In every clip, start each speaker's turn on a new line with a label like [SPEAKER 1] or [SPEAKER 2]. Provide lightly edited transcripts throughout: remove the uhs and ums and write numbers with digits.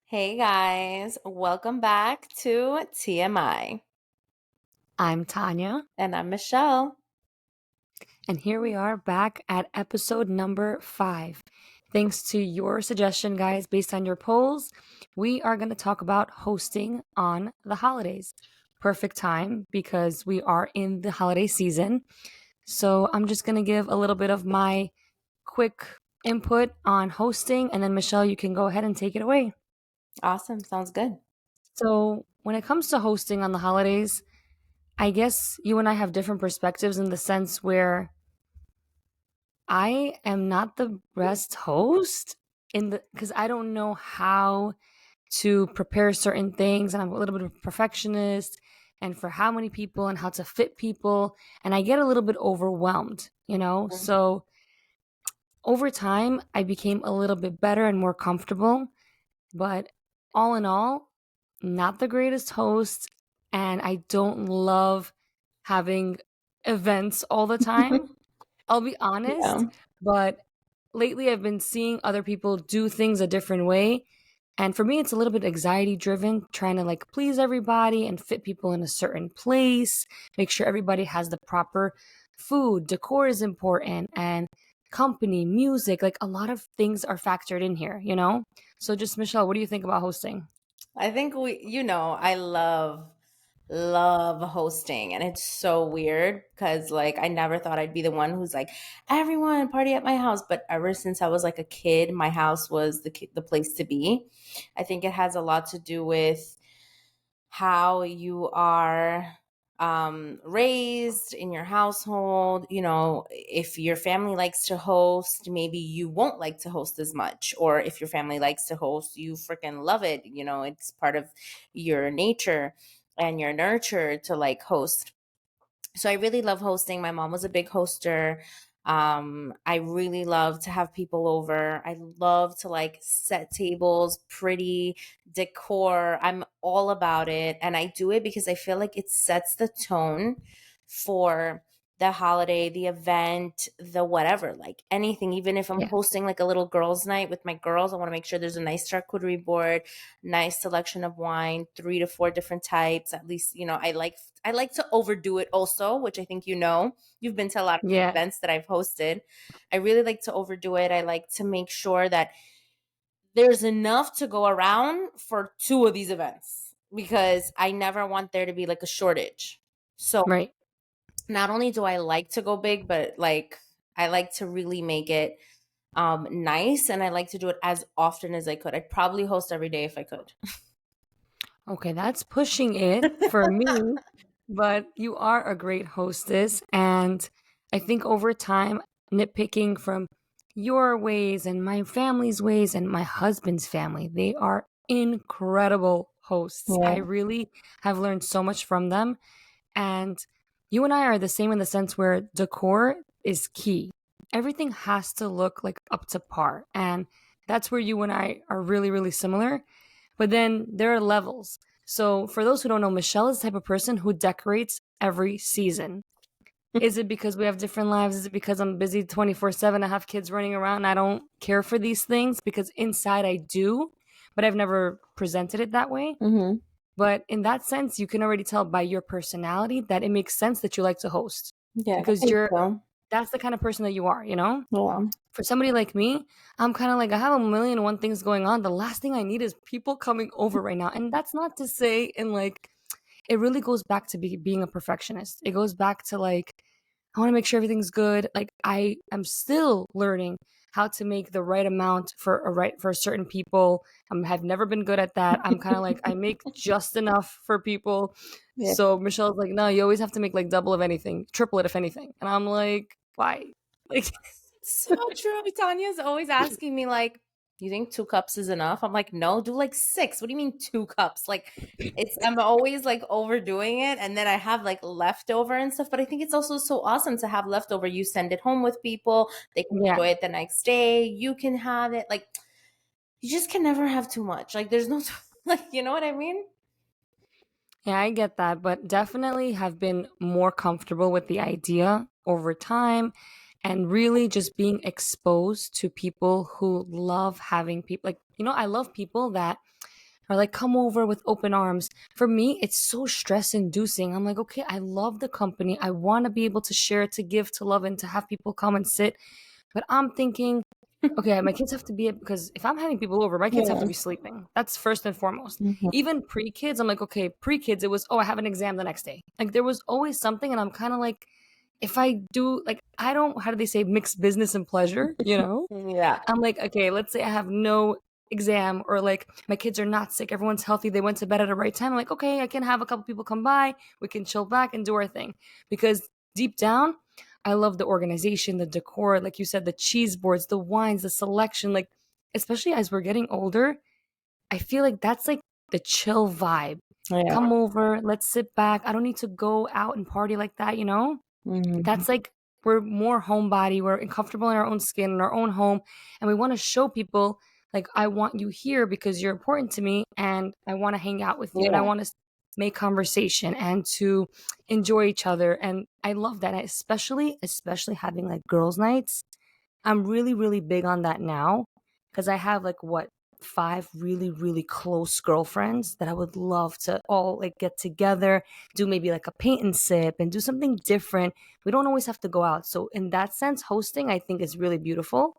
[SPEAKER 1] Hey guys, welcome back to TMI.
[SPEAKER 2] I'm Tanya,
[SPEAKER 1] And I'm Michelle.
[SPEAKER 2] and here we are back at episode number 5. Thanks to your suggestion, guys, based on your polls, we are going to talk about hosting on the holidays. Perfect time because we are in the holiday season. So I'm just going to give a little bit of my quick input on hosting, and then Michelle, you can go ahead and take it away.
[SPEAKER 1] Awesome, sounds good.
[SPEAKER 2] So, when it comes to hosting on the holidays, I guess you and I have different perspectives in the sense where I am not the best host in the because I don't know how to prepare certain things, and I'm a little bit of a perfectionist and for how many people and how to fit people, and I get a little bit overwhelmed.
[SPEAKER 1] Mhm.
[SPEAKER 2] So over time I became a little bit better and more comfortable, but all in all, not the greatest host, and I don't love having events all the time. I'll be
[SPEAKER 1] Yeah.
[SPEAKER 2] honest, but lately I've been seeing other people do things a different way. And for me, it's a little bit anxiety driven, trying to like please everybody and fit people in a certain place, make sure everybody has the proper food, decor is important, and company, music, like a lot of things are factored in here. So just Michelle, what do you think about hosting?
[SPEAKER 1] I think I love hosting, and it's so weird because like I never thought I'd be the one who's like everyone party at my house, but ever since I was like a kid, my house was the place to be. I think it has a lot to do with how you are raised in your household. If your family likes to host, maybe you won't like to host as much. Or if your family likes to host, you freaking love it. It's part of your nature and your nurture to like host. So I really love hosting. My mom was a big hoster. I really love to have people over. I love to like set tables, pretty decor. I'm all about it. And I do it because I feel like it sets the tone for the holiday, the event, the whatever, like anything. Even if I'm
[SPEAKER 2] Yeah.
[SPEAKER 1] hosting like a little girls' night with my girls, I want to make sure there's a nice charcuterie board, nice selection of wine, 3 to 4 different types. At least, I like to overdo it also, which I think you've been to a lot of
[SPEAKER 2] Yeah.
[SPEAKER 1] events that I've hosted. I really like to overdo it. I like to make sure that there's enough to go around for 2 of these events because I never want there to be like a shortage. So
[SPEAKER 2] Right.
[SPEAKER 1] not only do I like to go big, but like I like to really make it nice, and I like to do it as often as I could. I'd probably host every day if I could.
[SPEAKER 2] Okay, that's pushing it for me, but you are a great hostess. And I think over time, nitpicking from your ways and my family's ways and my husband's family, they are incredible hosts. I
[SPEAKER 1] Yeah.
[SPEAKER 2] really have learned so much from them. And you and I are the same in the sense where decor is key. Everything has to look like up to par. And that's where you and I are really, really similar. But then there are levels. So for those who don't know, Michelle is the type of person who decorates every season. Is it because we have different lives? Is it because I'm busy 24/7? I have kids running around and I don't care for these things? Because inside I do, but I've never presented it that way.
[SPEAKER 1] Hmm.
[SPEAKER 2] But in that sense, you can already tell by your personality that it makes sense that you like to host
[SPEAKER 1] Yeah, I
[SPEAKER 2] because
[SPEAKER 1] think so.
[SPEAKER 2] that's the kind of person that you are.
[SPEAKER 1] Yeah.
[SPEAKER 2] For somebody like me, I'm kind of like, I have a million and one things going on. The last thing I need is people coming over right now. And that's not to say, in like, it really goes back to being a perfectionist. It goes back to like, I want to make sure everything's good. Like, I am still learning how to make the right amount for certain people. Have never been good at that. I'm kind of like, I make just enough for people.
[SPEAKER 1] Yeah.
[SPEAKER 2] So Michelle's like, no, you always have to make like double of anything, triple it if anything. And I'm like, why? Like,
[SPEAKER 1] So true. Tanya's always asking me, like, you think 2 cups is enough? I'm like, no, do like 6. What do you mean 2 cups? Like, I'm always like overdoing it. And then I have like leftover and stuff. But I think it's also so awesome to have leftover. You send it home with people, they can
[SPEAKER 2] yeah.
[SPEAKER 1] enjoy it the next day. You can have it. Like, you just can never have too much. Like, there's no, like, you know what I mean?
[SPEAKER 2] Yeah, I get that, but definitely have been more comfortable with the idea over time and really just being exposed to people who love having people like, I love people that or like come over with open arms. For me, it's so stress inducing. I'm like, okay, I love the company. I want to be able to share, to give, to love, and to have people come and sit. But I'm thinking, okay, my kids have to be, because if I'm having people over, my kids have to
[SPEAKER 1] Yeah.
[SPEAKER 2] be sleeping. That's first and foremost.
[SPEAKER 1] Mhm.
[SPEAKER 2] Even pre kids, I'm like, okay, pre kids, it was, oh, I have an exam the next day. Like there was always something. And I'm kind of like, if I do, like, I don't, how do they say, mix business and pleasure, you know?
[SPEAKER 1] Yeah.
[SPEAKER 2] I'm like, okay, let's say I have no exam, or like my kids are not sick, everyone's healthy, they went to bed at the right time. I'm like, okay, I can have a couple people come by, we can chill back and do our thing. Because deep down, I love the organization, the decor, like you said, the cheese boards, the wines, the selection. Like, especially as we're getting older, I feel like that's like the chill vibe.
[SPEAKER 1] Yeah.
[SPEAKER 2] Come over, let's sit back. I don't need to go out and party like that, you know?
[SPEAKER 1] Mhm.
[SPEAKER 2] That's like, we're more homebody, we're comfortable in our own skin, in our own home, and we want to show people like, I want you here because you're important to me, and I want to hang out with you, and I
[SPEAKER 1] Yeah.
[SPEAKER 2] want to make conversation and to enjoy each other. And I love that, especially having like girls nights. I'm really, really big on that now, because I have like what, five really, really close girlfriends that I would love to all like get together, do maybe like a paint and sip and do something different. We don't always have to go out. So in that sense, hosting I think is really beautiful.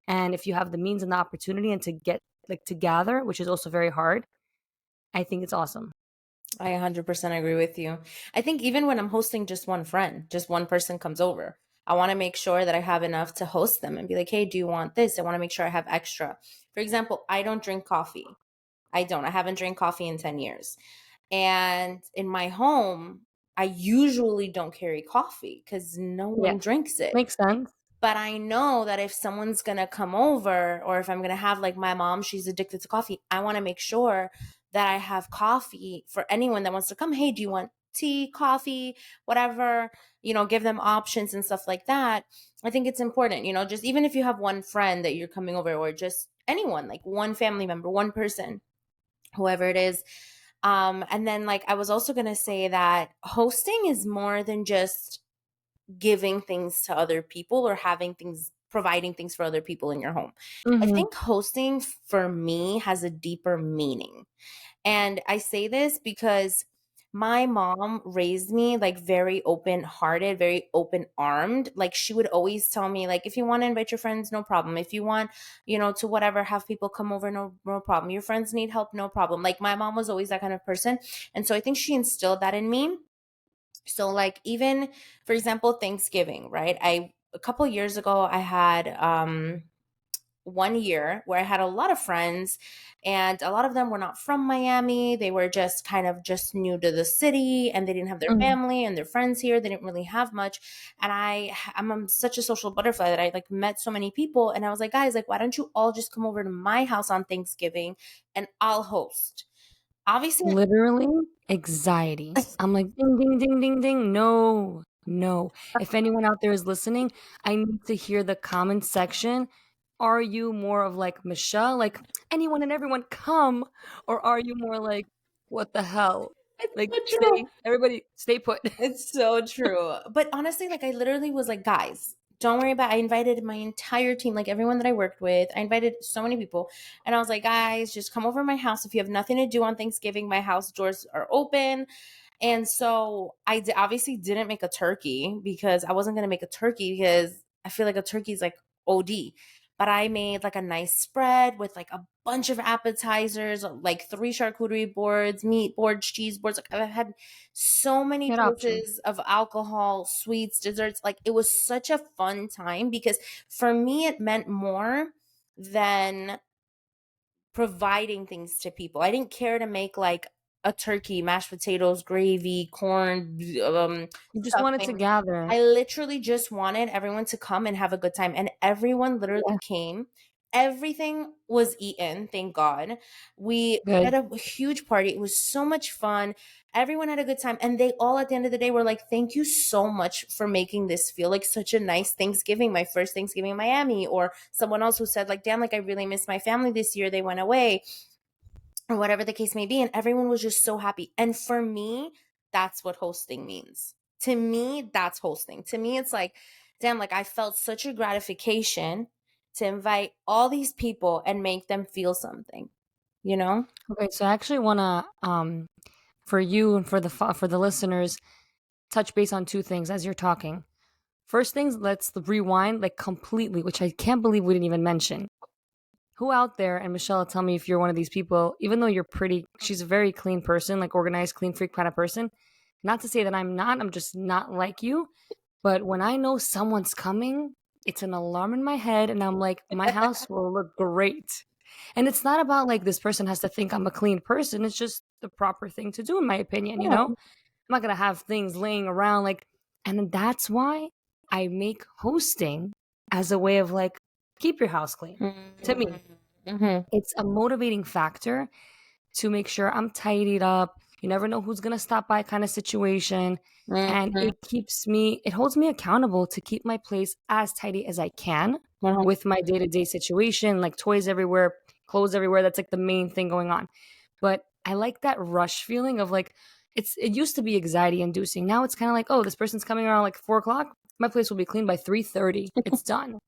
[SPEAKER 2] And if you have the means and the opportunity and to get like to gather, which is also very hard, I think it's awesome.
[SPEAKER 1] I 100% agree with you. I think even when I'm hosting just one friend, just one person comes over, I want to make sure that I have enough to host them and be like, hey, do you want this? I want to make sure I have extra. For example, I don't drink coffee. I don't. I haven't drank coffee in 10 years. And in my home, I usually don't carry coffee because no
[SPEAKER 2] Yeah,
[SPEAKER 1] one drinks it.
[SPEAKER 2] makes sense.
[SPEAKER 1] But I know that if someone's going to come over, or if I'm going to have like my mom, she's addicted to coffee, I want to make sure that I have coffee for anyone that wants to come. Hey, do you want tea, coffee, whatever? Give them options and stuff like that. I think it's important, just even if you have one friend that you're coming over, or just anyone, like one family member, one person, whoever it is. And then, like, I was also going to say that hosting is more than just giving things to other people, or having things, providing things for other people in your home. I
[SPEAKER 2] Hmm.
[SPEAKER 1] think hosting for me has a deeper meaning. And I say this because my mom raised me like very open hearted, very open armed. Like, she would always tell me, like, if you want to invite your friends, no problem. If you want, to whatever, have people come over, no problem. Your friends need help, no problem. Like, my mom was always that kind of person. And so I think she instilled that in me. So, like, even for example, Thanksgiving, right? A couple years ago, I had 1 year where I had a lot of friends, and a lot of them were not from Miami. They were just kind of just new to the city, and they didn't have their
[SPEAKER 2] Hmm.
[SPEAKER 1] family and their friends here. They didn't really have much. And I'm such a social butterfly that I like met so many people. And I was like, guys, like, why don't you all just come over to my house on Thanksgiving and I'll host? Obviously,
[SPEAKER 2] Literally anxiety. I'm like, ding, ding, ding, ding, ding. No, no. If anyone out there is listening, I need to hear the comment section. Are you more of like Michelle, like anyone and everyone come? Or are you more like, what the hell?
[SPEAKER 1] it's
[SPEAKER 2] Like,
[SPEAKER 1] so true.
[SPEAKER 2] everybody stay put.
[SPEAKER 1] It's so true. But honestly, like, I literally was like, guys, don't worry about it. I invited my entire team, like everyone that I worked with. I invited so many people. And I was like, guys, just come over to my house. If you have nothing to do on Thanksgiving, my house doors are open. And so obviously didn't make a turkey, because I wasn't going to make a turkey because I feel like a turkey is like OD. But I made like a nice spread with like a bunch of appetizers, like three charcuterie boards, meat boards, cheese boards. Like, I've had so many
[SPEAKER 2] Get options.
[SPEAKER 1] choices of alcohol, sweets, desserts. Like, it was such a fun time, because for me, it meant more than providing things to people. I didn't care to make like a turkey, mashed potatoes, gravy, corn,
[SPEAKER 2] You just wanted to
[SPEAKER 1] stuffing.
[SPEAKER 2] gather.
[SPEAKER 1] I literally just wanted everyone to come and have a good time. And everyone literally
[SPEAKER 2] Yeah,
[SPEAKER 1] came. Everything was eaten, thank God. We
[SPEAKER 2] good.
[SPEAKER 1] had a huge party. It was so much fun. Everyone had a good time. And they all, at the end of the day, were like, thank you so much for making this feel like such a nice Thanksgiving, my first Thanksgiving in Miami. Or someone else who said, like, damn, like, I really miss my family this year. They went away, or whatever the case may be. And everyone was just so happy. And for me, that's what hosting means. To me, that's hosting. To me, it's like, damn, like, I felt such a gratification to invite all these people and make them feel something. you know?
[SPEAKER 2] Okay, so I actually want to for you and for the listeners touch base on two things as you're talking. First things, let's rewind like completely, which I can't believe we didn't even mention. Who out there, and Michelle, tell me if you're one of these people, even though you're pretty, she's a very clean person, like organized, clean freak kind of person. Not to say that I'm not, I'm just not like you. But when I know someone's coming, it's an alarm in my head, and I'm like, my house will look great. And it's not about like this person has to think I'm a clean person. It's just the proper thing to do, in my opinion, you know?
[SPEAKER 1] Yeah.
[SPEAKER 2] I'm not gonna have things laying around like, and that's why I make hosting as a way of like, keep your house clean. To me,
[SPEAKER 1] Mm-hmm.
[SPEAKER 2] it's a motivating factor to make sure I'm tidied up. You never know who's going to stop by kind of situation. And
[SPEAKER 1] Mm-hmm.
[SPEAKER 2] it holds me accountable to keep my place as tidy as I can with my
[SPEAKER 1] 100%.
[SPEAKER 2] day to day situation, like toys everywhere, clothes everywhere. That's like the main thing going on. But I like that rush feeling of like, it used to be anxiety inducing. Now it's kind of like, oh, this person's coming around like 4 o'clock. My place will be clean by 3:30. It's done.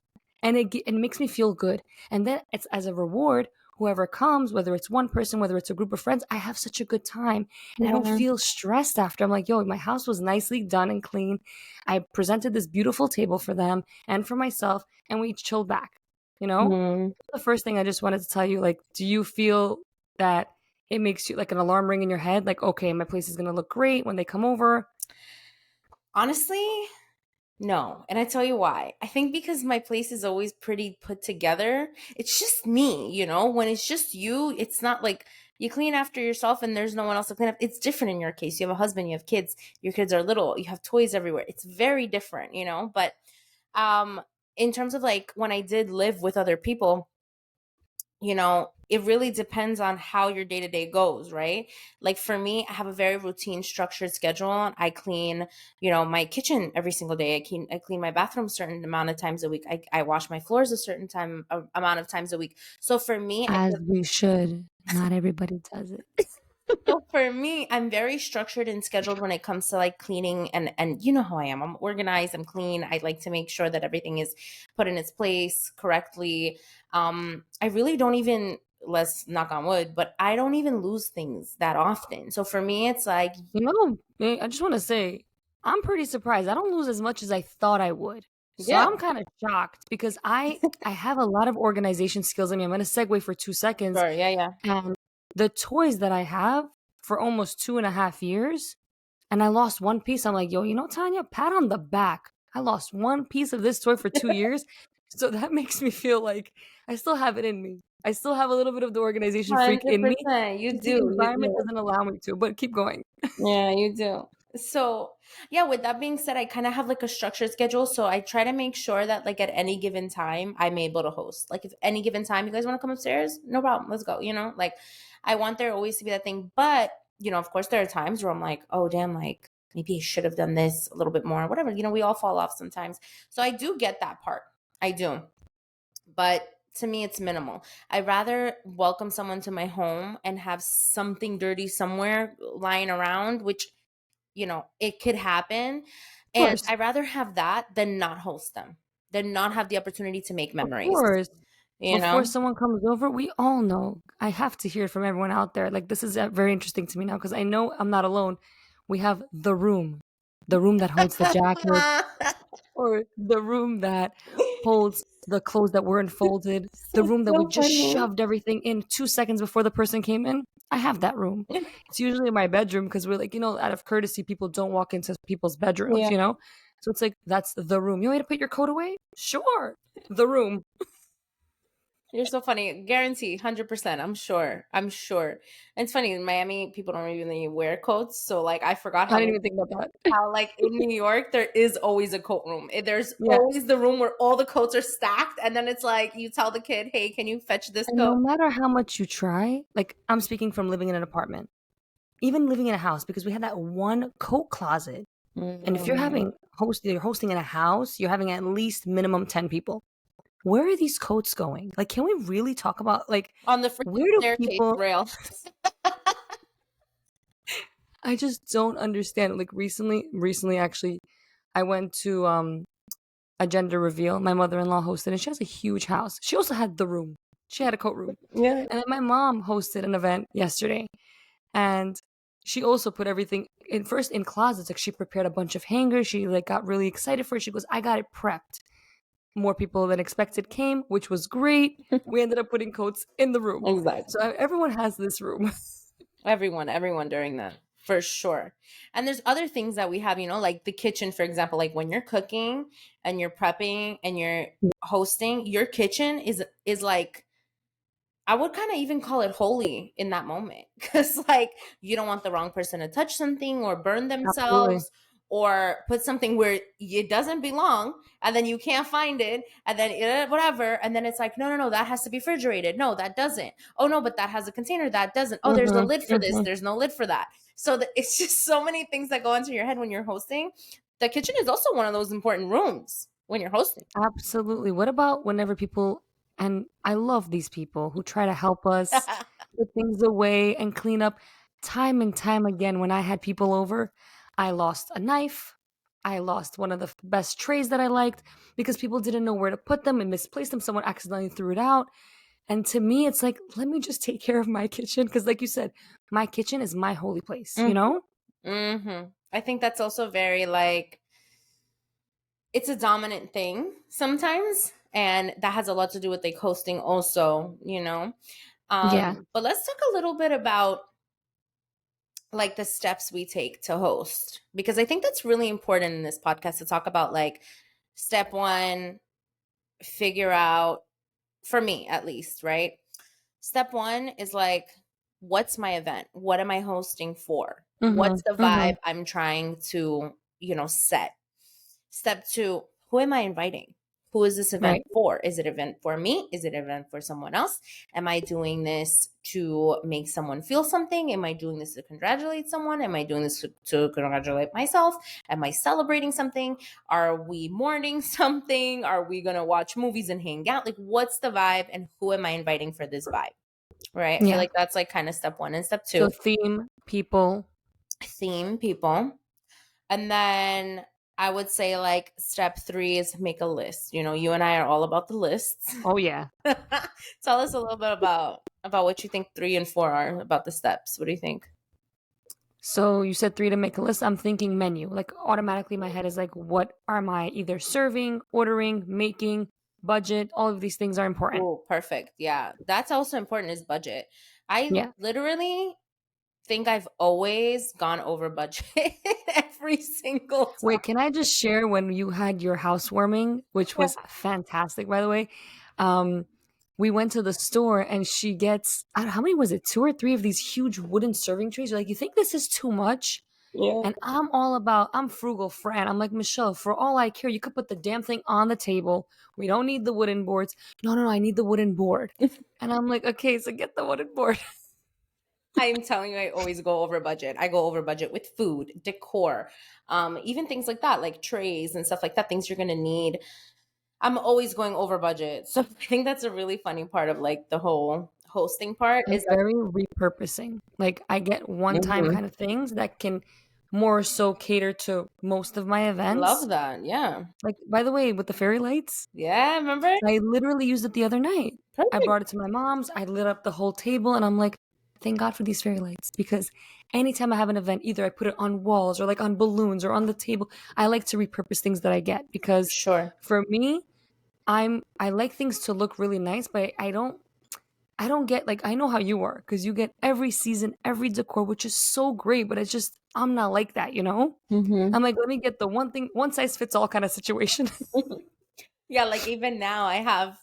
[SPEAKER 2] And it makes me feel good. And then it's as a reward, whoever comes, whether it's one person, whether it's a group of friends, I have such a good time and I don't
[SPEAKER 1] Yeah.
[SPEAKER 2] feel stressed after. I'm like, yo, my house was nicely done and clean. I presented this beautiful table for them and for myself, and we chilled back. You know,
[SPEAKER 1] Mm-hmm.
[SPEAKER 2] the first thing I just wanted to tell you, like, do you feel that it makes you like an alarm ring in your head? Like, okay, my place is going to look great when they come over.
[SPEAKER 1] Honestly, no. And I tell you why. I think because my place is always pretty put together. It's just me, you know? When it's just you, it's not like you clean after yourself and there's no one else to clean up. It's different in your case. You have a husband, you have kids, your kids are little, you have toys everywhere. It's very different, you know? But um in terms of like when I did live with other people, it really depends on how your day to day goes, right? Like for me, I have a very routine, structured schedule. I clean, my kitchen every single day. I clean my bathroom a certain amount of times a week. I wash my floors a certain amount of times a week. So for me, I
[SPEAKER 2] As
[SPEAKER 1] feel
[SPEAKER 2] we should. Not everybody does it.
[SPEAKER 1] so for me, I'm very structured and scheduled when it comes to like cleaning and you know how I am. I'm organized, I'm clean. I like to make sure that everything is put in its place correctly. I really don't even, let's knock on wood, but I don't even lose things that often. So for me, it's like,
[SPEAKER 2] You know, I just want to say, I'm pretty surprised. I don't lose as much as I thought I would. So
[SPEAKER 1] yeah,
[SPEAKER 2] I'm kind of shocked because I have a lot of organization skills in me. I'm going to segue for 2 seconds.
[SPEAKER 1] sure, yeah, yeah.
[SPEAKER 2] And the toys that I have for almost 2.5 years, and I lost one piece. I'm like, yo, Tanya, pat on the back. I lost one piece of this toy for 2 years. So that makes me feel like I still have it in me. I still have a little bit of the organization freak in me.
[SPEAKER 1] 100%. You
[SPEAKER 2] Just the
[SPEAKER 1] do, you
[SPEAKER 2] environment
[SPEAKER 1] do.
[SPEAKER 2] doesn't allow me to, but keep going.
[SPEAKER 1] Yeah, you do. So, yeah, with that being said, I kind of have like a structured schedule. So I try to make sure that like at any given time, I'm able to host. Like if any given time you guys want to come upstairs, no problem. Let's go. Like I want there always to be that thing. But, of course, there are times where I'm like, oh, damn, like maybe I should have done this a little bit more, whatever. We all fall off sometimes. So I do get that part. I do. But to me, it's minimal. I'd rather welcome someone to my home and have something dirty somewhere lying around, which, it could happen.
[SPEAKER 2] Of
[SPEAKER 1] And
[SPEAKER 2] course.
[SPEAKER 1] I'd rather have that than not host them, than not have the opportunity to make
[SPEAKER 2] Of
[SPEAKER 1] memories,
[SPEAKER 2] course.
[SPEAKER 1] you
[SPEAKER 2] Before
[SPEAKER 1] know?
[SPEAKER 2] someone comes over, we all know. I have to hear from everyone out there. Like, this is very interesting to me now because I know I'm not alone. We have the room that holds the jacket, or the room that holds the clothes that weren't folded, the
[SPEAKER 1] It's
[SPEAKER 2] room that we
[SPEAKER 1] so
[SPEAKER 2] just
[SPEAKER 1] funny.
[SPEAKER 2] shoved everything in 2 seconds before the person came in. I have that room. It's usually in my bedroom because we're like, out of courtesy, people don't walk into people's bedrooms,
[SPEAKER 1] Yeah.
[SPEAKER 2] you know? So it's like, that's the room. You want me to put your coat away? Sure. The room.
[SPEAKER 1] You're so funny. Guarantee, 100%. I'm sure. I'm sure. And it's funny, in Miami, people don't really wear coats. So, like, I forgot
[SPEAKER 2] I
[SPEAKER 1] how,
[SPEAKER 2] didn't
[SPEAKER 1] like,
[SPEAKER 2] even think about that.
[SPEAKER 1] in New York, there is always a coat room. There's
[SPEAKER 2] Yeah.
[SPEAKER 1] always the room where all the coats are stacked. And then it's like, you tell the kid, hey, can you fetch this
[SPEAKER 2] And no
[SPEAKER 1] coat?
[SPEAKER 2] matter how much you try, like I'm speaking from living in an apartment, even living in a house, because we had that one coat closet. And if
[SPEAKER 1] Mm.
[SPEAKER 2] you're hosting in a house, you're having at least minimum 10 people. Where are these coats going? Like, can we really talk about like
[SPEAKER 1] On the freaking
[SPEAKER 2] where do
[SPEAKER 1] staircase
[SPEAKER 2] people
[SPEAKER 1] rail.
[SPEAKER 2] I just don't understand. Like recently actually, I went to a gender reveal. My mother-in-law hosted and she has a huge house. She also had the room. She had a coat room.
[SPEAKER 1] Yeah.
[SPEAKER 2] And then my mom hosted an event yesterday, and she also put everything in first in closets. Like she prepared a bunch of hangers. She like got really excited for it. She goes, "I got it prepped." More people than expected came, which was great. We ended up putting coats in the room. So
[SPEAKER 1] Exactly.
[SPEAKER 2] everyone has this room.
[SPEAKER 1] Everyone during that, for sure. And there's other things that we have, like the kitchen, for example, like when you're cooking and you're prepping and you're hosting, your kitchen is like, I would kind of even call it holy in that moment because, like, you don't want the wrong person to touch something or burn
[SPEAKER 2] Absolutely.
[SPEAKER 1] themselves or put something where it doesn't belong and then you can't find it and then whatever. And then it's like, no, no, no, that has to be refrigerated. No, that doesn't. Oh, no, but that has a container. That doesn't. Oh, there's a
[SPEAKER 2] Hmm.
[SPEAKER 1] lid for this.
[SPEAKER 2] Hmm.
[SPEAKER 1] There's no lid for that. So it's just so many things that go into your head when you're hosting. The kitchen is also one of those important rooms when you're hosting.
[SPEAKER 2] Absolutely. What about whenever people, and I love these people who try to help us put things away and clean up time and time again. When I had people over, I lost a knife. I lost one of the best trays that I liked because people didn't know where to put them and misplaced them. Someone accidentally threw it out. And to me, it's like, let me just take care of my kitchen. Because, like you said, my kitchen is my holy place, you know?
[SPEAKER 1] Mm-hmm. I think that's also very like, it's a dominant thing sometimes, and that has a lot to do with like hosting also.
[SPEAKER 2] Yeah.
[SPEAKER 1] But let's talk a little bit about like the steps we take to host, because I think that's really important in this podcast to talk about like step one, figure out, for me at least, right? Step one is like, what's my event? What am I hosting for?
[SPEAKER 2] Mm-hmm.
[SPEAKER 1] What's the
[SPEAKER 2] Mm-hmm.
[SPEAKER 1] vibe I'm trying to, set? Step two, who am I inviting? Who is this event
[SPEAKER 2] Right.
[SPEAKER 1] for? Is it an event for me? Is it an event for someone else? Am I doing this to make someone feel something? Am I doing this to congratulate someone? Am I doing this to congratulate myself? Am I celebrating something? Are we mourning something? Are we going to watch movies and hang out? Like, what's the vibe and who am I inviting for this vibe? Right? I feel
[SPEAKER 2] Yeah.
[SPEAKER 1] like that's like kind of step one. And step
[SPEAKER 2] So,
[SPEAKER 1] two,
[SPEAKER 2] theme, people.
[SPEAKER 1] theme people. And then I would say like step three is make a list. You and I are all about the lists.
[SPEAKER 2] Oh, yeah.
[SPEAKER 1] Tell us a little bit about what you think three and four are about the steps. What do you think?
[SPEAKER 2] So you said three to make a list. I'm thinking menu. Like automatically my head is like, what am I either serving, ordering, making, budget? All of these things are important.
[SPEAKER 1] Oh, perfect. Yeah. That's also important is budget. I
[SPEAKER 2] Yeah.
[SPEAKER 1] literally think I've always gone over budget every single
[SPEAKER 2] Wait,
[SPEAKER 1] time.
[SPEAKER 2] can I just share when you had your housewarming, which
[SPEAKER 1] Yeah.
[SPEAKER 2] was fantastic, by the way? Um, we went to the store and she gets, I don't know, how many was it? Two or three of these huge wooden serving trays. You're like, you think this is too much?
[SPEAKER 1] Yeah.
[SPEAKER 2] And I'm frugal Fran. I'm like, Michelle, for all I care, you could put the damn thing on the table. We don't need the wooden boards. No, no, no, I need the wooden board. And I'm like, okay, so get the wooden board.
[SPEAKER 1] I'm telling you, I always go over budget. I go over budget with food, decor, even things like that, like trays and stuff like that, things you're gonna need. I'm always going over budget. So I think that's a really funny part of like the whole hosting part
[SPEAKER 2] And
[SPEAKER 1] is that.
[SPEAKER 2] very repurposing. Like I get one time
[SPEAKER 1] Mhm.
[SPEAKER 2] kind of things that can more so cater to most of my events.
[SPEAKER 1] Love that. Yeah.
[SPEAKER 2] Like, by the way, with the fairy lights,
[SPEAKER 1] Yeah, remember?
[SPEAKER 2] I literally used it the other night. I
[SPEAKER 1] Perfect.
[SPEAKER 2] brought it to my mom's. I lit up the whole table, and I'm like, thank God for these fairy lights because anytime I have an event, either I put it on walls or like on balloons or on the table. I like to repurpose things that I get because
[SPEAKER 1] Sure.
[SPEAKER 2] for me, I like things to look really nice, but I don't get like I know how you are because you get every season, every decor, which is so great, but it's just I'm not like that, you know?
[SPEAKER 1] Hmm.
[SPEAKER 2] I'm like, let me get the one thing, one size fits all kind of situation.
[SPEAKER 1] Yeah, like even now I have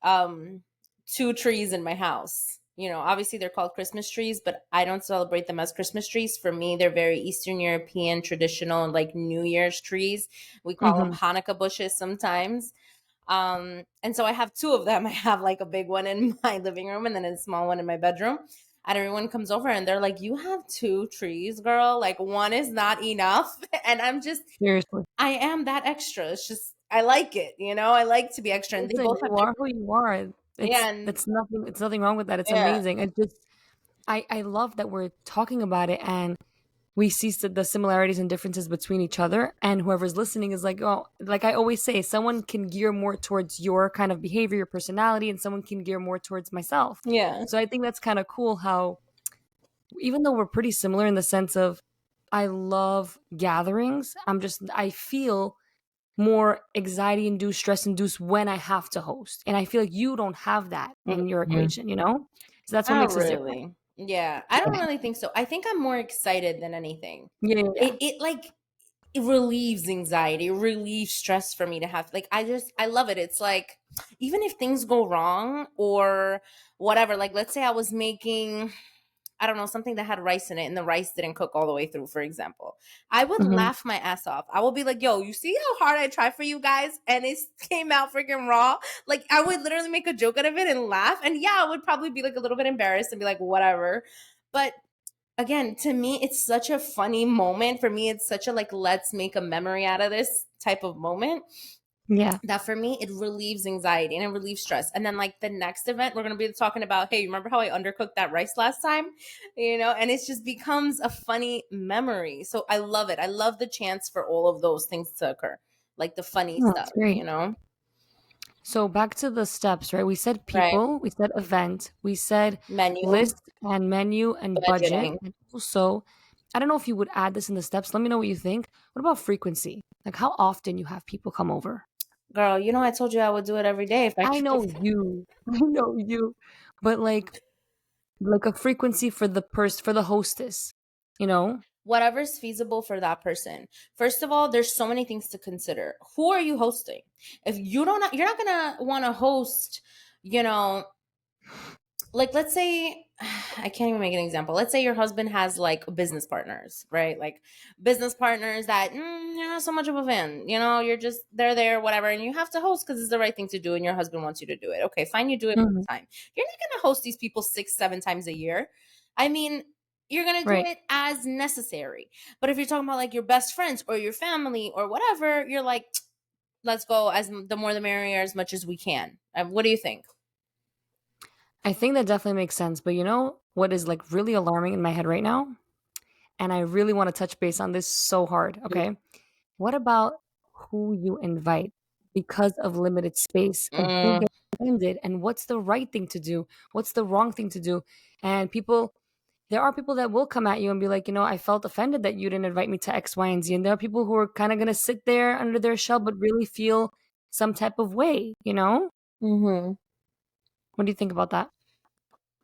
[SPEAKER 1] um two trees in my house. Obviously they're called Christmas trees, but I don't celebrate them as Christmas trees. For me, they're very Eastern European traditional like New Year's trees. We call them
[SPEAKER 2] Hmm.
[SPEAKER 1] Hanukkah bushes sometimes. And so I have two of them. I have like a big one in my living room and then a small one in my bedroom. And everyone comes over and they're like, "You have two trees, girl. Like one is not enough." And I'm just,
[SPEAKER 2] Seriously.
[SPEAKER 1] I am that extra. It's just, I like it. I like to be extra. And they
[SPEAKER 2] Listen,
[SPEAKER 1] both have
[SPEAKER 2] you are who you are.
[SPEAKER 1] yeah,
[SPEAKER 2] It's
[SPEAKER 1] and
[SPEAKER 2] nothing wrong with that. It's
[SPEAKER 1] yeah.
[SPEAKER 2] amazing. I love that we're talking about it and we see the similarities and differences between each other, and whoever's listening is like, oh, like I always say, someone can gear more towards your kind of behavior, your personality, and someone can gear more towards myself.
[SPEAKER 1] Yeah.
[SPEAKER 2] So I think that's kind of cool how even though we're pretty similar in the sense of I love gatherings, I feel more anxiety induced, stress induced when I have to host. And I feel like you don't have that in your
[SPEAKER 1] Mhm.
[SPEAKER 2] equation, you know? So that's what
[SPEAKER 1] Not
[SPEAKER 2] makes us different.
[SPEAKER 1] really. Yeah, I don't really think so. I think I'm more excited than anything.
[SPEAKER 2] Yeah, yeah, yeah.
[SPEAKER 1] It like it relieves anxiety, it relieves stress for me to have like I love it. It's like even if things go wrong or whatever, like let's say I was making I don't know, something that had rice in it and the rice didn't cook all the way through, for example. I would
[SPEAKER 2] Mhm.
[SPEAKER 1] laugh my ass off. I would be like, yo, you see how hard I try for you guys and it came out freaking raw? Like, I would literally make a joke out of it and laugh. And yeah, I would probably be like a little bit embarrassed and be like, whatever. But again, to me, it's such a funny moment. For me, it's such a like, let's make a memory out of this type of moment
[SPEAKER 2] Yeah.
[SPEAKER 1] that for me it relieves anxiety and it relieves stress. And then like the next event we're going to be talking about, hey, remember how I undercooked that rice last time, and it just becomes a funny memory. So I love it. I love the chance for all of those things to occur, like the funny
[SPEAKER 2] Oh,
[SPEAKER 1] stuff,
[SPEAKER 2] that's great. So back to the steps, right? We said
[SPEAKER 1] right?
[SPEAKER 2] people, we said event, we said
[SPEAKER 1] Menu,
[SPEAKER 2] list and menu and budget.
[SPEAKER 1] budgeting.
[SPEAKER 2] And also, I don't know if you would add this in the steps. Let me know what you think. What about frequency? Like how often you have people come over?
[SPEAKER 1] Girl, I told you I would do it every day if I
[SPEAKER 2] I know
[SPEAKER 1] could.
[SPEAKER 2] you. I know you. But like a frequency for the hostess, you know?
[SPEAKER 1] Whatever's feasible for that person. First of all, there's so many things to consider. Who are you hosting? If you don't, you're not gonna want to host, you know, like let's say I can't even make an example. Let's say your husband has like business partners, right? Like business partners that you're not so much of a fan. You're just they're there, whatever, and you have to host because it's the right thing to do, and your husband wants you to do it. Okay, fine, you do it
[SPEAKER 2] Mhm.
[SPEAKER 1] one time. You're not gonna host these people 6, 7 times a year. I mean, you're gonna do
[SPEAKER 2] Right.
[SPEAKER 1] it as necessary. But if you're talking about like your best friends or your family or whatever, you're like, let's go as the more the merrier, as much as we can. What do you think?
[SPEAKER 2] I think that definitely makes sense. But you know what is like really alarming in my head right now? And I really want to touch base on this so hard. Okay. What about who you invite because of limited space and who
[SPEAKER 1] Mm,
[SPEAKER 2] gets offended and what's the right thing to do? What's the wrong thing to do? And there are people that will come at you and be like, I felt offended that you didn't invite me to X, Y, and Z. And there are people who are kind of going to sit there under their shell, but really feel some type of way, you know?
[SPEAKER 1] mm-hmm.
[SPEAKER 2] What do you think about that?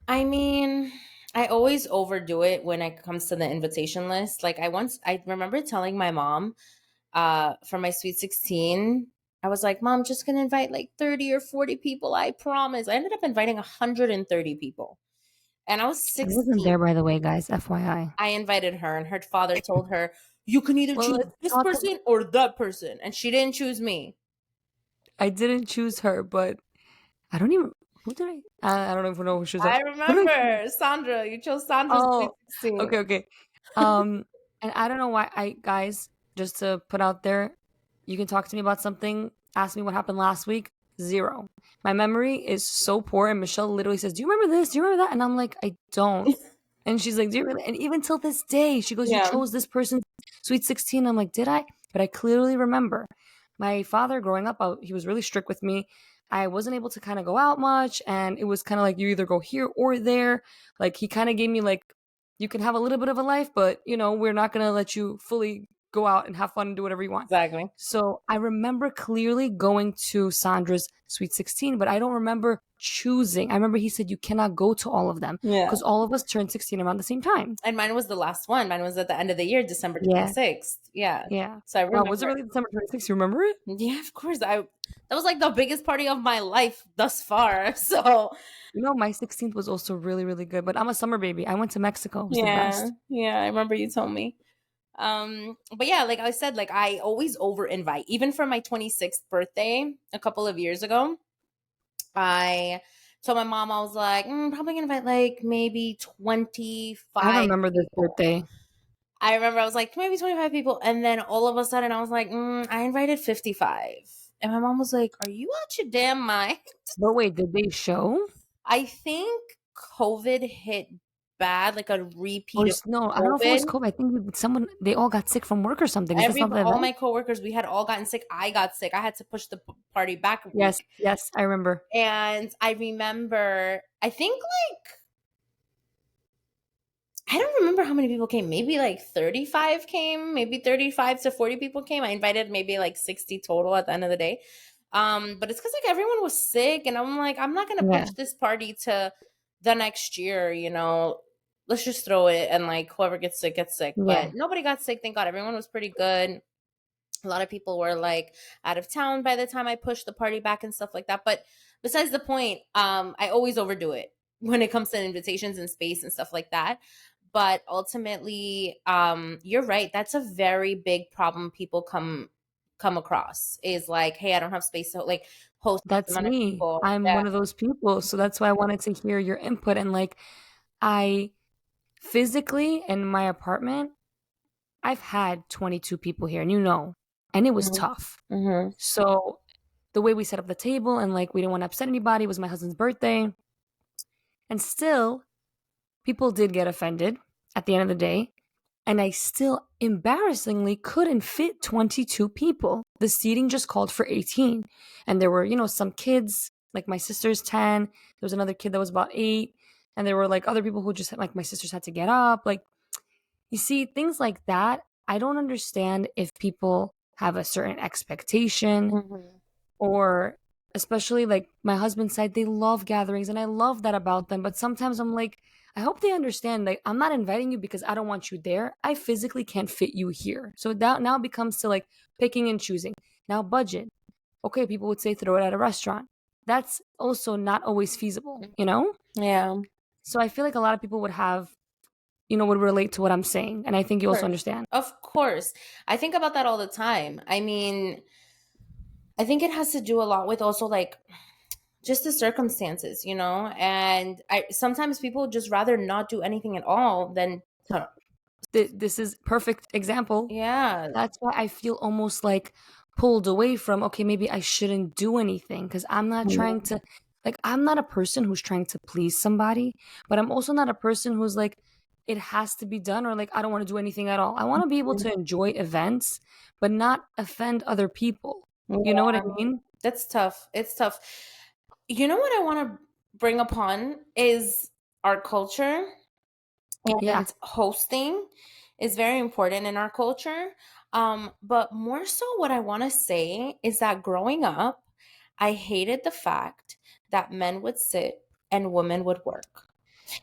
[SPEAKER 1] I mean, I always overdo it when it comes to the invitation list. Like I remember telling my mom, for my sweet 16, I was like, Mom, just gonna invite like 30 or 40 people, I promise. I ended up inviting 130 people. And I was
[SPEAKER 2] I wasn't
[SPEAKER 1] 16.
[SPEAKER 2] there, by the way, guys, FYI.
[SPEAKER 1] I invited her, and her father told her, you can either
[SPEAKER 2] Well,
[SPEAKER 1] choose
[SPEAKER 2] let's
[SPEAKER 1] this
[SPEAKER 2] talk about
[SPEAKER 1] person or that person. And she didn't choose me.
[SPEAKER 2] I didn't choose her, but I don't even who did I don't even know who she was.
[SPEAKER 1] I
[SPEAKER 2] Who did I
[SPEAKER 1] remember Sandra. You chose Sandra's sweet
[SPEAKER 2] Oh,
[SPEAKER 1] 16.
[SPEAKER 2] okay, okay. And I don't know why guys, just to put out there, you can talk to me about something, ask me what happened last week. Zero. My memory is so poor, and Michelle literally says, "Do you remember this? Do you remember that?" And I'm like, "I don't." And she's like, "Do you really?" And even till this day, she goes, "You
[SPEAKER 1] Yeah,
[SPEAKER 2] chose this person's sweet 16." I'm like, "Did I?" But I clearly remember. My father, growing up, he was really strict with me. I wasn't able to kind of go out much, and it was kind of like you either go here or there. Like he kind of gave me like you can have a little bit of a life, but we're not going to let you fully go out and have fun and do whatever you want.
[SPEAKER 1] exactly.
[SPEAKER 2] So I remember clearly going to Sandra's Sweet 16, but I don't remember choosing. I remember he said you cannot go to all of them
[SPEAKER 1] Yeah.
[SPEAKER 2] because all of us turned 16 around the same time.
[SPEAKER 1] And mine was the last one. Mine was at the end of the year, December
[SPEAKER 2] Yeah.
[SPEAKER 1] 26th. Yeah.
[SPEAKER 2] Yeah.
[SPEAKER 1] So I
[SPEAKER 2] Wow.
[SPEAKER 1] remember.
[SPEAKER 2] Was it really December 26th? You remember it?
[SPEAKER 1] Yeah, of course. I That was like the biggest party of my life thus far. So
[SPEAKER 2] My 16th was also really, really good, but I'm a summer baby. I went to Mexico. It was the
[SPEAKER 1] yeah,
[SPEAKER 2] best.
[SPEAKER 1] yeah, I remember you told me. But yeah, like I said, like I always over invite. Even for my 26th birthday a couple of years ago, I told my mom I was like, probably gonna invite like maybe
[SPEAKER 2] I
[SPEAKER 1] 25
[SPEAKER 2] remember this
[SPEAKER 1] people.
[SPEAKER 2] birthday.
[SPEAKER 1] I remember I was like, maybe 25 people. And then all of a sudden I was like, I invited 55. And my mom was like, are you out your damn mind?
[SPEAKER 2] But wait, did they show?
[SPEAKER 1] I think COVID hit bad, like a repeat of
[SPEAKER 2] No, I don't know if it was
[SPEAKER 1] COVID.
[SPEAKER 2] COVID. I think someone they all got sick from work or something. Is this not the
[SPEAKER 1] All
[SPEAKER 2] event?
[SPEAKER 1] my coworkers, we had all gotten sick. I got sick. I had to push the party back a
[SPEAKER 2] Yes,
[SPEAKER 1] week.
[SPEAKER 2] yes, I remember.
[SPEAKER 1] And I remember, I think like, I don't remember how many people came. Maybe like 35 came, maybe 35 to 40 people came. I invited maybe like 60 total at the end of the day. But it's because like everyone was sick, and I'm like, I'm not gonna
[SPEAKER 2] Yeah,
[SPEAKER 1] push this party to the next year, Let's just throw it, and like whoever gets sick gets sick. But
[SPEAKER 2] yeah.
[SPEAKER 1] nobody got sick, thank God. Everyone was pretty good. A lot of people were like out of town by the time I pushed the party back and stuff like that. But besides the point, I always overdo it when it comes to invitations and space and stuff like that. But ultimately, you're right. That's a very big problem people come across, is like, hey, I don't have space to like host this
[SPEAKER 2] That's
[SPEAKER 1] amount of
[SPEAKER 2] me.
[SPEAKER 1] people.
[SPEAKER 2] I'm
[SPEAKER 1] Yeah.
[SPEAKER 2] one of those people. So that's why I wanted to hear your input. And like, I physically in my apartment, I've had 22 people here, and and it was
[SPEAKER 1] Hmm.
[SPEAKER 2] tough.
[SPEAKER 1] Hmm.
[SPEAKER 2] So the way we set up the table and like we didn't want to upset anybody, it was my husband's birthday. And still, people did get offended at the end of the day. And I still embarrassingly couldn't fit 22 people. The seating just called for 18. And there were, some kids, like my sister's 10. There was another kid that was about 8. And there were like other people who just, like, my sisters had to get up. Like, you see, things like that. I don't understand if people have a certain expectation,
[SPEAKER 1] Hmm.
[SPEAKER 2] or especially like my husband's side, they love gatherings and I love that about them. But sometimes I'm like, I hope they understand, like, I'm not inviting you because I don't want you there. I physically can't fit you here. So that now becomes to like picking and choosing. Now, budget. Okay, people would say throw it at a restaurant. That's also not always feasible?
[SPEAKER 1] Yeah.
[SPEAKER 2] So I feel like a lot of people would relate to what I'm saying. And I think you also
[SPEAKER 1] Course.
[SPEAKER 2] understand.
[SPEAKER 1] Of course. I think about that all the time. I mean, I think it has to do a lot with also like just the circumstances, and I sometimes people just rather not do anything at all than to,
[SPEAKER 2] This is perfect example.
[SPEAKER 1] yeah.
[SPEAKER 2] That's why I feel almost like pulled away from, okay, maybe I shouldn't do anything because I'm not trying
[SPEAKER 1] Mhm.
[SPEAKER 2] to, like, I'm not a person who's trying to please somebody, but I'm also not a person who's like, it has to be done, or like, I don't want to do anything at all. I want to be able to enjoy events, but not offend other people. You know what I
[SPEAKER 1] Yeah,
[SPEAKER 2] mean?
[SPEAKER 1] that's tough. It's tough. You know what I want to bring upon is our culture,
[SPEAKER 2] Yeah.
[SPEAKER 1] and hosting is very important in our culture. But more so, what I want to say is that growing up, I hated the fact that men would sit and women would work.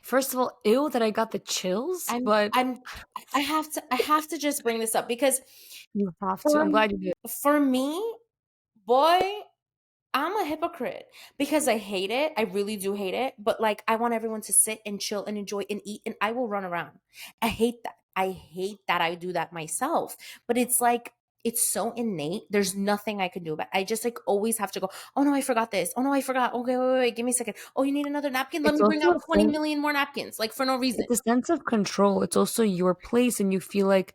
[SPEAKER 2] First of all, ew, that I got the chills,
[SPEAKER 1] I'm
[SPEAKER 2] but
[SPEAKER 1] I'm I have to just bring this up because
[SPEAKER 2] you have to.
[SPEAKER 1] for
[SPEAKER 2] I'm glad you did.
[SPEAKER 1] for me, boy, I'm a hypocrite because I hate it. I really do hate it. But like, I want everyone to sit and chill and enjoy and eat, and I will run around. I hate that. I hate that I do that myself. But it's like, it's so innate. There's nothing I can do about it. I just like always have to go, oh no, I forgot this. Oh no, I forgot. Okay, wait. Give me a second. Oh, you need another napkin? Let
[SPEAKER 2] It's
[SPEAKER 1] me bring
[SPEAKER 2] also
[SPEAKER 1] out
[SPEAKER 2] a
[SPEAKER 1] 20
[SPEAKER 2] thing.
[SPEAKER 1] million more napkins, like for no reason.
[SPEAKER 2] It's a sense of control. It's also your place, and you feel like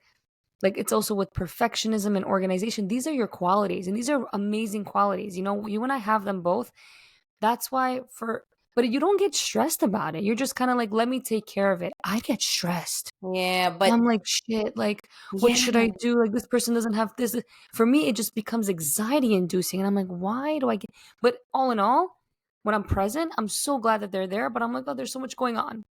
[SPEAKER 2] it's also with perfectionism and organization. These are your qualities, and these are amazing qualities. You and I have them both. That's why but you don't get stressed about it. You're just kind of like, let me take care of it. I get stressed.
[SPEAKER 1] Yeah,
[SPEAKER 2] And
[SPEAKER 1] but
[SPEAKER 2] I'm like, shit, like, what
[SPEAKER 1] yeah.
[SPEAKER 2] should I do? Like, this person doesn't have this. For me, it just becomes anxiety inducing. And I'm like, why do I get, but all in all, when I'm present, I'm so glad that they're there. But I'm like, oh, there's so much going on.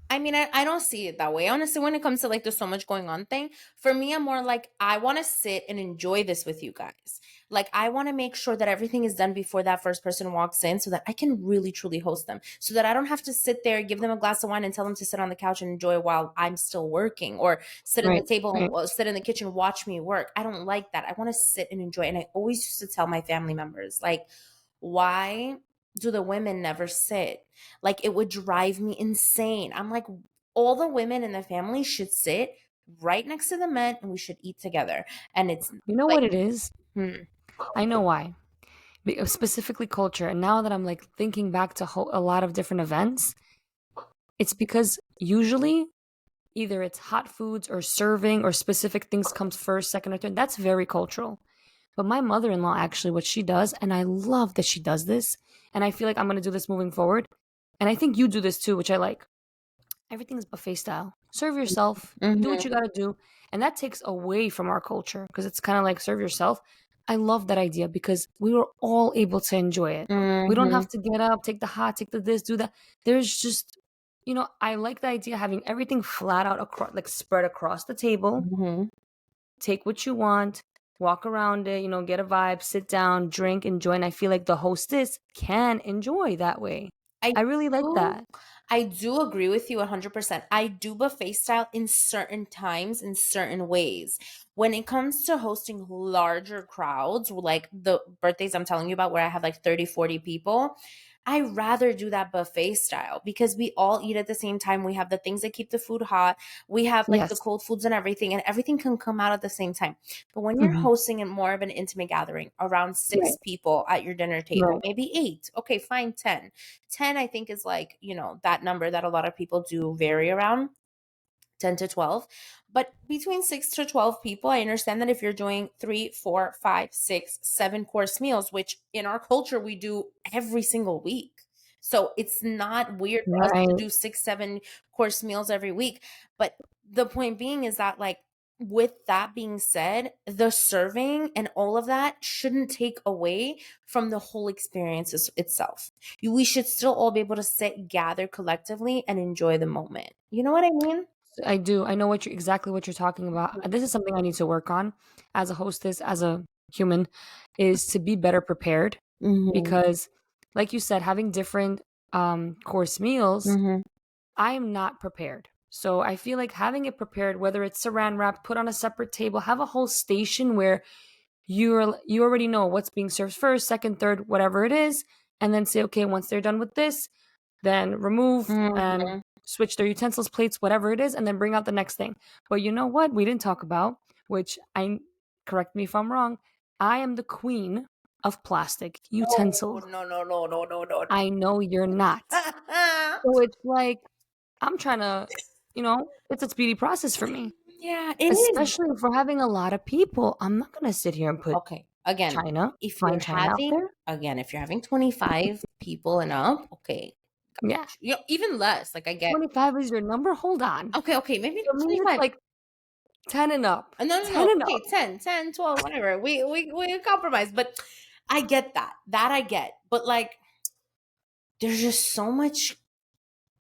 [SPEAKER 1] I mean, I don't see it that way. Honestly, when it comes to like there's so much going on thing, for me, I'm more like, I want to sit and enjoy this with you guys. Like, I want to make sure that everything is done before that first person walks in so that I can really truly host them. So that I don't have to sit there, give them a glass of wine and tell them to sit on the couch and enjoy while I'm still working, or sit in the
[SPEAKER 2] Right.
[SPEAKER 1] table and
[SPEAKER 2] Right.
[SPEAKER 1] sit in the kitchen, watch me work. I don't like that. I want to sit and enjoy. And I always used to tell my family members, like, why do the women never sit? Like, it would drive me insane. I'm like, all the women in the family should sit right next to the men and we should eat together. And it's
[SPEAKER 2] You know
[SPEAKER 1] like,
[SPEAKER 2] what it is?
[SPEAKER 1] hmm,
[SPEAKER 2] I know why. Specifically culture. And now that I'm like thinking back to a lot of different events, it's because usually either it's hot foods or serving or specific things comes first, second, or third. That's very cultural. But my mother-in-law, actually, what she does, and I love that she does this, and I feel like I'm going to do this moving forward. And I think you do this too, which I like. Everything is buffet style. Serve yourself, do what
[SPEAKER 1] Mhm.
[SPEAKER 2] you got to do. And that takes away from our culture because it's kind of like serve yourself. I love that idea because we were all able to enjoy it. We don't
[SPEAKER 1] Mhm.
[SPEAKER 2] have to get up, take the hot, take the this, do that. There's just, I like the idea of having everything flat out across, like spread across the table.
[SPEAKER 1] Mhm.
[SPEAKER 2] Take what you want, walk around it, get a vibe, sit down, drink, enjoy. And I feel like the hostess can enjoy that way.
[SPEAKER 1] I
[SPEAKER 2] I really like
[SPEAKER 1] do
[SPEAKER 2] that.
[SPEAKER 1] I do agree with you 100%. I do buffet style in certain times, in certain ways. When it comes to hosting larger crowds, like the birthdays I'm telling you about where I have like 30, 40 people, I rather do that buffet style because we all eat at the same time. We have the things that keep the food hot. We have like the
[SPEAKER 2] Yes.
[SPEAKER 1] cold foods and everything can come out at the same time. But when you're
[SPEAKER 2] Hmm.
[SPEAKER 1] hosting in more of an intimate gathering, around
[SPEAKER 2] Right.
[SPEAKER 1] 6 people at your dinner table,
[SPEAKER 2] Right.
[SPEAKER 1] maybe eight, okay, fine, 10. 10, I think, is like, that number that a lot of people do vary around. 10 to 12. But between 6 to 12 people, I understand that if you're doing 3, 4, 5, 6, 7 course meals, which in our culture we do every single week. So it's not weird for us to
[SPEAKER 2] Right.
[SPEAKER 1] do 6, 7 course meals every week. But the point being is that, like, with that being said, the serving and all of that shouldn't take away from the whole experience itself. We should still all be able to sit, gather collectively, and enjoy the moment. You know what I mean?
[SPEAKER 2] I do. I know exactly what you're talking about. This is something I need to work on as a hostess, as a human, is to be better prepared
[SPEAKER 1] Mhm.
[SPEAKER 2] because, like you said, having different course meals,
[SPEAKER 1] Mhm.
[SPEAKER 2] I'm not prepared. So I feel like having it prepared, whether it's saran wrap, put on a separate table, have a whole station where you already know what's being served first, second, third, whatever it is, and then say, okay, once they're done with this, then remove and
[SPEAKER 1] Mhm.
[SPEAKER 2] switch their utensils, plates, whatever it is, and then bring out the next thing. But you know what? We didn't talk about, which correct me if I'm wrong, I am the queen of plastic
[SPEAKER 1] No,
[SPEAKER 2] utensils.
[SPEAKER 1] no, no, no, no, no, no.
[SPEAKER 2] I know you're not. So it's like I'm trying to, it's a speedy process for me,
[SPEAKER 1] Yeah, it is.
[SPEAKER 2] especially if we're having a lot of people. I'm not going to sit here and put
[SPEAKER 1] Okay. Again,
[SPEAKER 2] China,
[SPEAKER 1] if
[SPEAKER 2] fine
[SPEAKER 1] you're
[SPEAKER 2] China out
[SPEAKER 1] having
[SPEAKER 2] there.
[SPEAKER 1] again, if you're having 25 people and up, okay.
[SPEAKER 2] Yeah.
[SPEAKER 1] Even less, like I get.
[SPEAKER 2] 25 is your number? Hold on.
[SPEAKER 1] Okay, okay, maybe
[SPEAKER 2] For
[SPEAKER 1] not
[SPEAKER 2] me, it's
[SPEAKER 1] 25.
[SPEAKER 2] like 10 and up.
[SPEAKER 1] No, no,
[SPEAKER 2] 10
[SPEAKER 1] no.
[SPEAKER 2] and
[SPEAKER 1] Okay,
[SPEAKER 2] up.
[SPEAKER 1] 10, 10, 12, whatever. We compromise, but I get that. That I get. But like there's just so much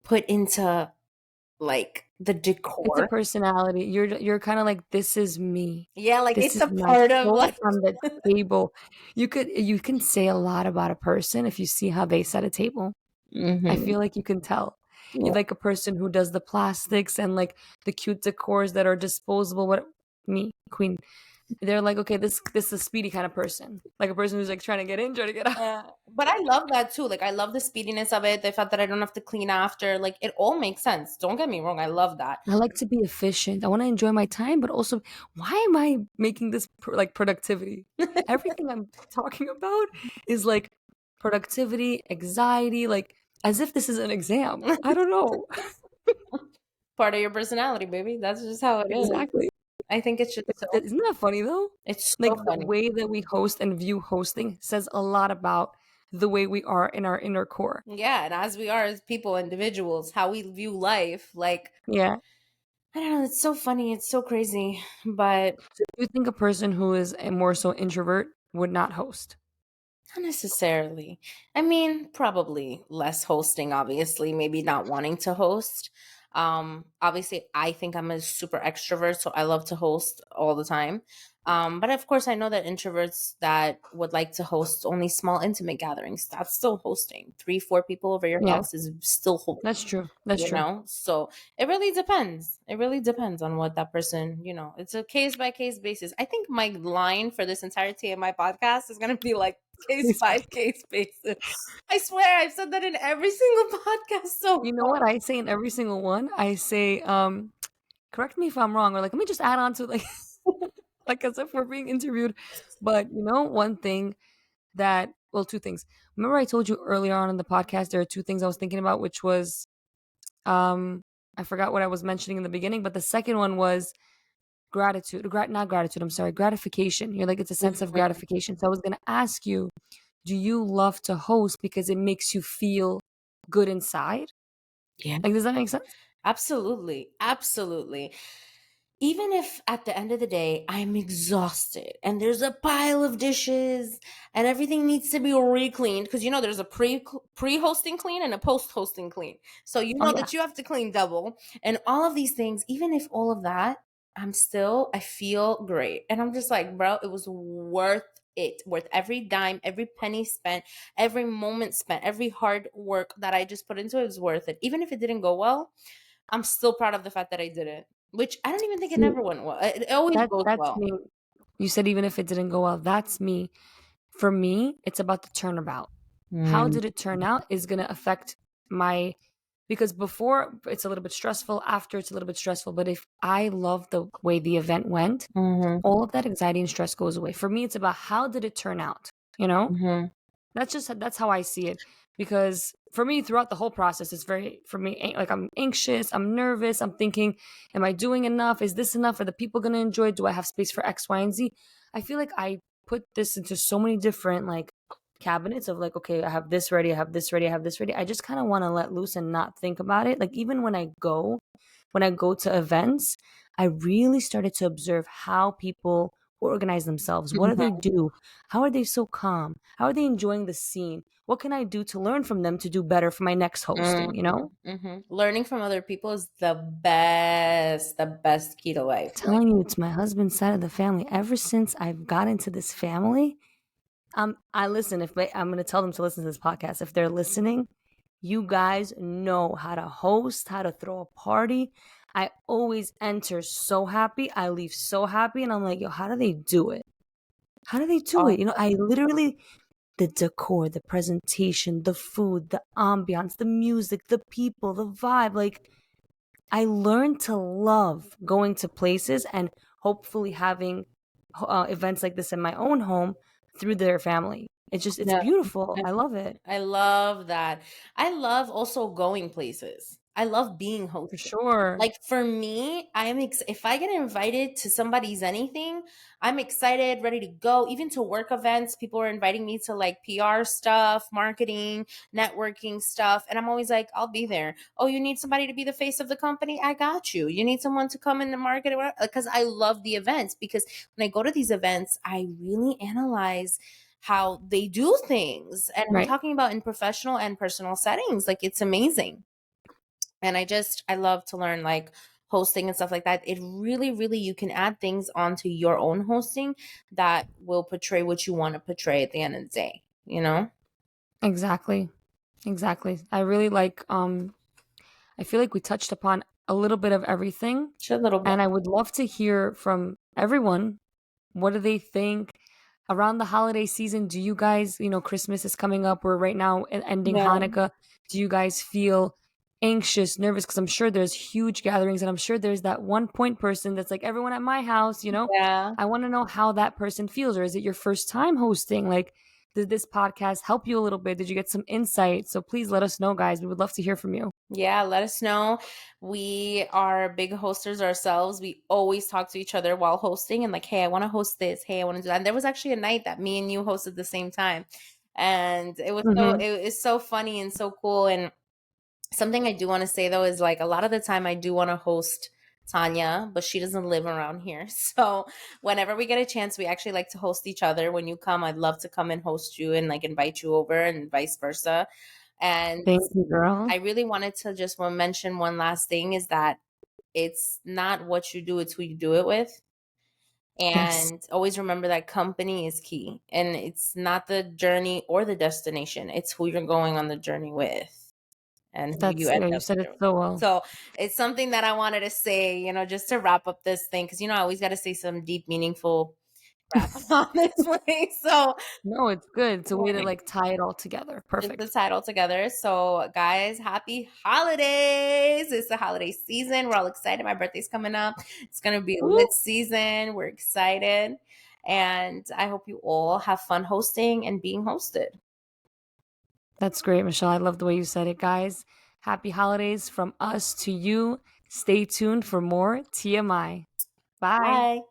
[SPEAKER 1] put into like the
[SPEAKER 2] It's a
[SPEAKER 1] decor.
[SPEAKER 2] personality. You're kind of like, this is me.
[SPEAKER 1] Yeah, like
[SPEAKER 2] This
[SPEAKER 1] it's
[SPEAKER 2] is
[SPEAKER 1] a
[SPEAKER 2] my
[SPEAKER 1] part of
[SPEAKER 2] soul
[SPEAKER 1] like.
[SPEAKER 2] on the table. You can say a lot about a person if you see how they set a table. I
[SPEAKER 1] Mhm.
[SPEAKER 2] feel like you can tell. You
[SPEAKER 1] Yeah.
[SPEAKER 2] like a person who does the plastics and like the cute decors that are disposable. What me, queen. They're like, okay, this is a speedy kind of person. Like a person who's like trying to get in, trying to get out.
[SPEAKER 1] Yeah, but I love that too. Like I love the speediness of it, the fact that I don't have to clean after. Like it all makes sense. Don't get me wrong. I love that.
[SPEAKER 2] I like to be efficient. I want to enjoy my time, but also, why am I making this like productivity? Everything I'm talking about is like productivity, anxiety, like as if this is an exam. I don't know.
[SPEAKER 1] Part of your personality, baby. That's just how it is.
[SPEAKER 2] Exactly.
[SPEAKER 1] I think it's just so
[SPEAKER 2] Isn't that funny though?
[SPEAKER 1] it's
[SPEAKER 2] Like
[SPEAKER 1] so
[SPEAKER 2] the
[SPEAKER 1] funny.
[SPEAKER 2] way that we host and view hosting says a lot about the way we are in our inner core.
[SPEAKER 1] Yeah, and as we are as people, individuals, how we view life, like
[SPEAKER 2] Yeah.
[SPEAKER 1] I don't know, it's so funny, it's so crazy. But
[SPEAKER 2] So do you think a person who is a more so introvert would not host?
[SPEAKER 1] not necessarily. I mean, probably less hosting, obviously, maybe not wanting to host. Obviously, I think I'm a super extrovert, so I love to host all the time. But of course, I know that introverts that would like to host only small, intimate gatherings, that's still hosting. 3, 4 people over your
[SPEAKER 2] Yeah,
[SPEAKER 1] house is still
[SPEAKER 2] that's
[SPEAKER 1] hosting,
[SPEAKER 2] true. That's true.
[SPEAKER 1] So it really depends. It really depends on what that person, it's a case by case basis. I think my line for this entire TMI podcast is going to be like, case by case basis. I swear I've said that in every single podcast so
[SPEAKER 2] You know
[SPEAKER 1] far.
[SPEAKER 2] what I say in every single one? I say, correct me if I'm wrong, or like let me just add on to like like as if we're being interviewed. But one thing that well, two things. Remember I told you earlier on in the podcast there are two things I was thinking about, which was um I forgot what I was mentioning in the beginning, but the second one was gratitude. Not gratitude, I'm sorry, gratification. You're like it's a sense of
[SPEAKER 1] Mhm.
[SPEAKER 2] gratification. So I was gonna ask you, do you love to host because it makes you feel good inside.
[SPEAKER 1] Yeah.
[SPEAKER 2] Like, does that make sense?
[SPEAKER 1] Absolutely. Absolutely. Even if at the end of the day I'm exhausted and there's a pile of dishes and everything needs to be re-cleaned, because there's a pre-hosting clean and a post-hosting clean. So you
[SPEAKER 2] Oh
[SPEAKER 1] know
[SPEAKER 2] yeah.
[SPEAKER 1] that you have to clean double and all of these things. Even if all of that, I feel great. And I'm just like, bro, it was worth it. Worth every dime, every penny spent, every moment spent, every hard work that I just put into it was worth it. Even if it didn't go well, I'm still proud of the fact that I did it, which I don't even think it
[SPEAKER 2] See,
[SPEAKER 1] never went well. It always goes
[SPEAKER 2] that's
[SPEAKER 1] well.
[SPEAKER 2] me. You said even if it didn't go well, that's me. For me, it's about the turnabout. How
[SPEAKER 1] Mm,
[SPEAKER 2] did it turn out is going to affect my, because before it's a little bit stressful, after it's a little bit stressful. But if I love the way the event went,
[SPEAKER 1] mhm,
[SPEAKER 2] all of that anxiety and stress goes away. For me, it's about how did it turn out, you know?
[SPEAKER 1] mhm,
[SPEAKER 2] That's how I see it. Because for me, throughout the whole process, it's very, for me, like I'm anxious, I'm nervous, I'm thinking, am I doing enough? Is this enough? Are the people going to enjoy it? Do I have space for X, Y, and Z? I feel like I put this into so many different like cabinets of like, okay, I have this ready, I have this ready, I have this ready. I just kind of want to let loose and not think about it. Like even when I go to events, I really started to observe how people organize themselves. What do they
[SPEAKER 1] mhm,
[SPEAKER 2] do? How are they so calm? How are they enjoying the scene? What can I do to learn from them to do better for my next hosting, you
[SPEAKER 1] mhm,
[SPEAKER 2] know?
[SPEAKER 1] mhm. Learning from other people is the best key to life. Like,
[SPEAKER 2] Telling you, it's my husband's side of the family. Ever since I've got into this family, I listen. I'm going to tell them to listen to this podcast. If they're listening, you guys know how to host, how to throw a party. I always enter so happy. I leave so happy. And I'm like, yo, how do they do it? How do they do it?
[SPEAKER 1] awesome.
[SPEAKER 2] I literally, the decor, the presentation, the food, the ambiance, the music, the people, the vibe. Like, I learned to love going to places and hopefully having events like this in my own home through their family. It's
[SPEAKER 1] Yeah.
[SPEAKER 2] beautiful. I love it.
[SPEAKER 1] I love that. I love also going places. I love being
[SPEAKER 2] For
[SPEAKER 1] hosted.
[SPEAKER 2] sure.
[SPEAKER 1] Like for me, if I get invited to somebody's anything, I'm excited, ready to go. Even to work events, people are inviting me to like PR stuff, marketing, networking stuff, and I'm always like, I'll be there. Oh, you need somebody to be the face of the company? I got you. You need someone to come in the market, because I love the events. Because when I go to these events, I really analyze how they do things. And I'm
[SPEAKER 2] Right.
[SPEAKER 1] talking about in professional and personal settings. Like it's amazing. And I love to learn like hosting and stuff like that. It really, really, you can add things onto your own hosting that will portray what you want to portray at the end of the day, you know?
[SPEAKER 2] Exactly. Exactly. I really like I feel like we touched upon a little bit of everything,
[SPEAKER 1] Just a little bit.
[SPEAKER 2] and I would love to hear from everyone. What do they think around the holiday season? Do you guys, Christmas is coming up. We're right now ending
[SPEAKER 1] Yeah.
[SPEAKER 2] Hanukkah. Do you guys feel anxious, nervous? Because I'm sure there's huge gatherings, and I'm sure there's that one point person that's like, everyone at my house,
[SPEAKER 1] Yeah.
[SPEAKER 2] I want to know how that person feels. Or is it your first time hosting? Like, did this podcast help you a little bit? Did you get some insight? So please let us know, guys. We would love to hear from you.
[SPEAKER 1] Yeah, let us know. We are big hosters ourselves. We always talk to each other while hosting and like, hey, I want to host this. Hey, I want to do that. And there was actually a night that me and you hosted the same time. And
[SPEAKER 2] Hmm.
[SPEAKER 1] it was so funny and so cool. And something I do want to say though is like a lot of the time I do want to host Tanya, but she doesn't live around here. So whenever we get a chance, we actually like to host each other. When you come, I'd love to come and host you and like invite you over and vice versa. And
[SPEAKER 2] Thank you, girl.
[SPEAKER 1] I really wanted to just mention one last thing is that it's not what you do, it's who you do it with.
[SPEAKER 2] Yes,
[SPEAKER 1] And always remember that company is key. And it's not the journey or the destination, it's who you're going on the journey with and who you
[SPEAKER 2] yeah,
[SPEAKER 1] end
[SPEAKER 2] you
[SPEAKER 1] up
[SPEAKER 2] said it
[SPEAKER 1] there with.
[SPEAKER 2] so well.
[SPEAKER 1] So it's something that I wanted to say, just to wrap up this thing, because I always got to say some deep, meaningful crap, honestly. So
[SPEAKER 2] No, it's good. It's a way to like tie it all together.
[SPEAKER 1] just the
[SPEAKER 2] Perfect.
[SPEAKER 1] title together. So, guys, happy holidays. It's the holiday season. We're all excited. My birthday's coming up. It's going to be a
[SPEAKER 2] Woo!
[SPEAKER 1] lit season. We're excited. And I hope you all have fun hosting and being hosted.
[SPEAKER 2] That's great, Michelle. I love the way you said it, guys. Happy holidays from us to you. Stay tuned for more TMI. Bye.
[SPEAKER 1] Bye.